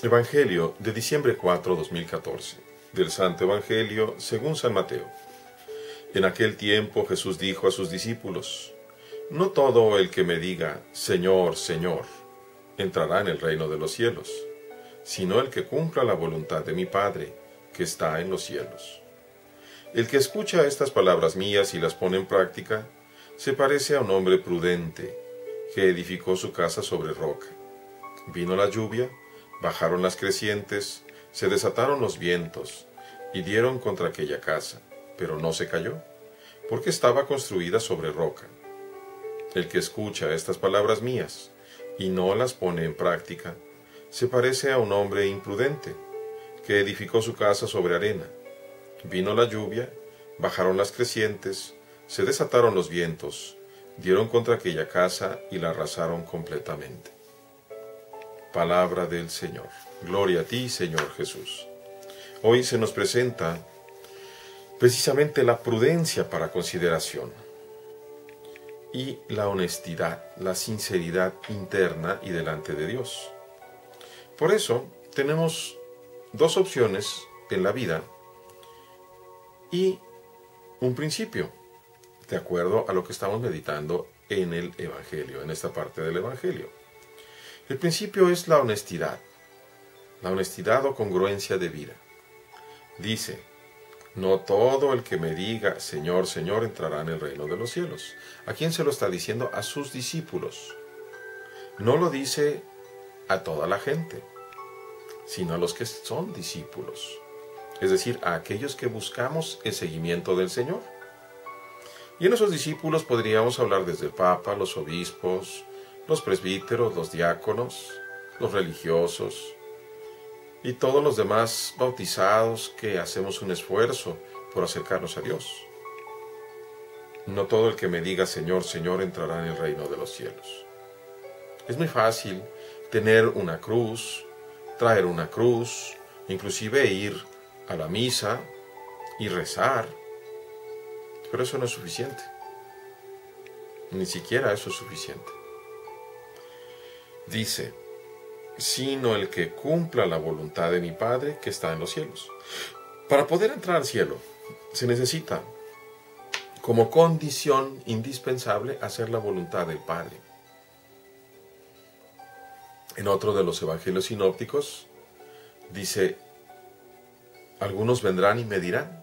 Evangelio de diciembre 4, 2014, del Santo Evangelio según San Mateo. En aquel tiempo Jesús dijo a sus discípulos: No todo el que me diga, Señor, Señor, entrará en el reino de los cielos, sino el que cumpla la voluntad de mi Padre, que está en los cielos. El que escucha estas palabras mías y las pone en práctica, se parece a un hombre prudente, que edificó su casa sobre roca. Vino la lluvia, bajaron las crecientes, se desataron los vientos, y dieron contra aquella casa, pero no se cayó, porque estaba construida sobre roca. El que escucha estas palabras mías, y no las pone en práctica, se parece a un hombre imprudente, que edificó su casa sobre arena. Vino la lluvia, bajaron las crecientes, se desataron los vientos, dieron contra aquella casa y la arrasaron completamente. Palabra del Señor. Gloria a ti, Señor Jesús. Hoy se nos presenta precisamente la prudencia para consideración y la honestidad, la sinceridad interna y delante de Dios. Por eso tenemos dos opciones en la vida y un principio, de acuerdo a lo que estamos meditando en el Evangelio, en esta parte del Evangelio. El principio es la honestidad o congruencia de vida. Dice: No todo el que me diga, Señor, Señor, entrará en el reino de los cielos. ¿A quién se lo está diciendo? A sus discípulos. No lo dice a toda la gente, sino a los que son discípulos. Es decir, a aquellos que buscamos el seguimiento del Señor. Y en esos discípulos podríamos hablar desde el Papa, los obispos, los presbíteros, los diáconos, los religiosos y todos los demás bautizados que hacemos un esfuerzo por acercarnos a Dios. No todo el que me diga Señor, Señor entrará en el reino de los cielos. Es muy fácil tener una cruz, traer una cruz, inclusive ir a la misa y rezar, pero eso no es suficiente. Ni siquiera eso es suficiente. Dice: sino el que cumpla la voluntad de mi Padre que está en los cielos. Para poder entrar al cielo se necesita, como condición indispensable, hacer la voluntad del Padre. En otro de los evangelios sinópticos dice: algunos vendrán y me dirán,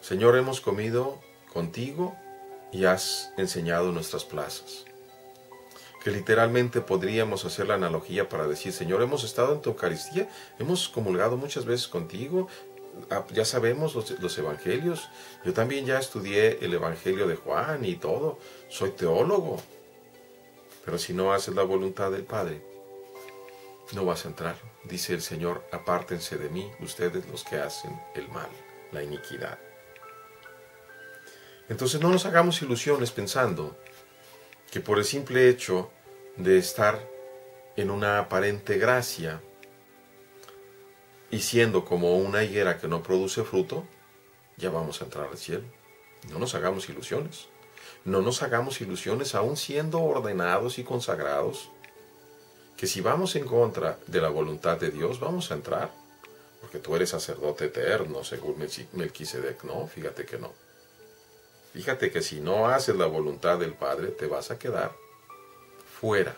Señor, hemos comido contigo y has enseñado en nuestras plazas. Que literalmente podríamos hacer la analogía para decir: Señor, hemos estado en tu Eucaristía, hemos comulgado muchas veces contigo, ya sabemos los evangelios, yo también ya estudié el evangelio de Juan y todo, soy teólogo, pero si no haces la voluntad del Padre, no vas a entrar. Dice el Señor: apártense de mí, ustedes los que hacen el mal, la iniquidad. Entonces no nos hagamos ilusiones pensando que por el simple hecho de estar en una aparente gracia y siendo como una higuera que no produce fruto, ya vamos a entrar al cielo. No nos hagamos ilusiones. No nos hagamos ilusiones aún siendo ordenados y consagrados, que si vamos en contra de la voluntad de Dios, vamos a entrar, porque tú eres sacerdote eterno, según Melquisedec. No, fíjate que no. Fíjate que si no haces la voluntad del Padre, te vas a quedar fuera.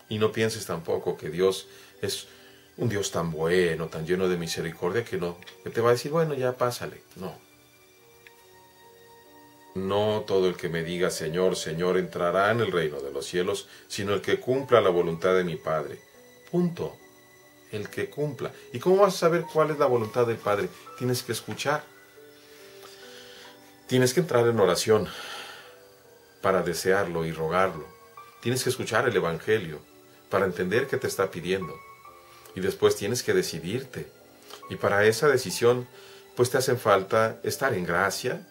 Y no pienses tampoco que Dios es un Dios tan bueno, tan lleno de misericordia, que te va a decir, bueno, ya pásale. No. No todo el que me diga Señor, Señor entrará en el reino de los cielos, sino el que cumpla la voluntad de mi Padre. Punto. El que cumpla. ¿Y cómo vas a saber cuál es la voluntad del Padre? Tienes que escuchar. Tienes que entrar en oración para desearlo y rogarlo. Tienes que escuchar el Evangelio para entender qué te está pidiendo. Y después tienes que decidirte. Y para esa decisión, pues te hacen falta estar en gracia,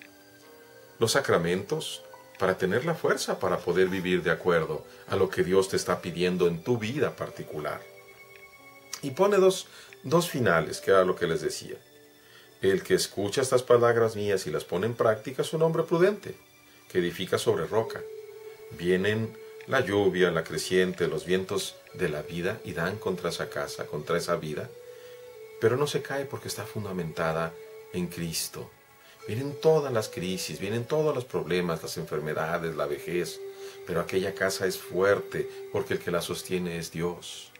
los sacramentos, para tener la fuerza para poder vivir de acuerdo a lo que Dios te está pidiendo en tu vida particular. Y pone dos finales, que era lo que les decía. El que escucha estas palabras mías y las pone en práctica es un hombre prudente, que edifica sobre roca. Vienen la lluvia, la creciente, los vientos de la vida y dan contra esa casa, contra esa vida, pero no se cae porque está fundamentada en Cristo. Vienen todas las crisis, vienen todos los problemas, las enfermedades, la vejez, pero aquella casa es fuerte porque el que la sostiene es Dios.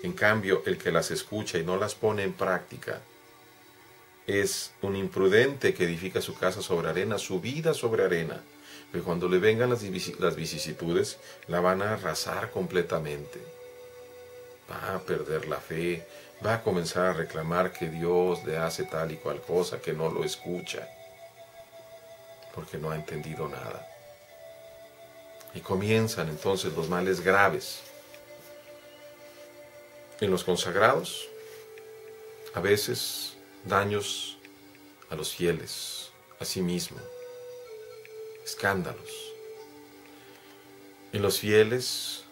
En cambio, el que las escucha y no las pone en práctica es un imprudente que edifica su casa sobre arena, su vida sobre arena. Pero cuando le vengan las vicisitudes, la van a arrasar completamente. Va a perder la fe, va a comenzar a reclamar que Dios le hace tal y cual cosa, que no lo escucha, porque no ha entendido nada. Y comienzan entonces los males graves. En los consagrados, a veces daños a los fieles, a sí mismo, escándalos. En los fieles,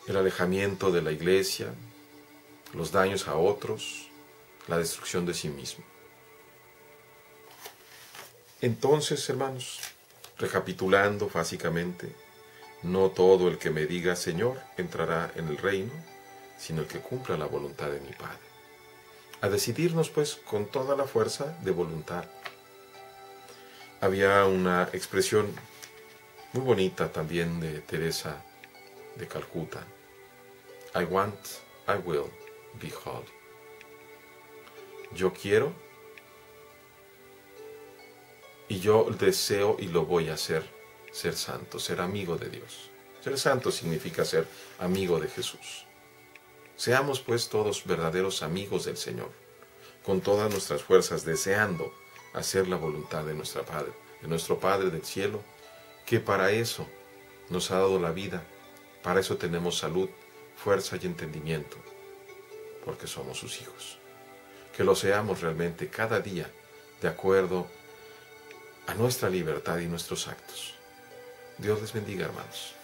el alejamiento de la iglesia, los daños a otros, la destrucción de sí mismo. Entonces, hermanos, recapitulando básicamente, no todo el que me diga Señor entrará en el reino, sino el que cumpla la voluntad de mi Padre. A decidirnos pues con toda la fuerza de voluntad. Había una expresión muy bonita también de Teresa de Calcuta. I want, I will be holy. Yo quiero y yo deseo y lo voy a hacer, ser santo, ser amigo de Dios. Ser santo significa ser amigo de Jesús. Seamos pues todos verdaderos amigos del Señor, con todas nuestras fuerzas, deseando hacer la voluntad de nuestro Padre del cielo, que para eso nos ha dado la vida, para eso tenemos salud, fuerza y entendimiento, porque somos sus hijos. Que lo seamos realmente cada día, de acuerdo a nuestra libertad y nuestros actos. Dios les bendiga, hermanos.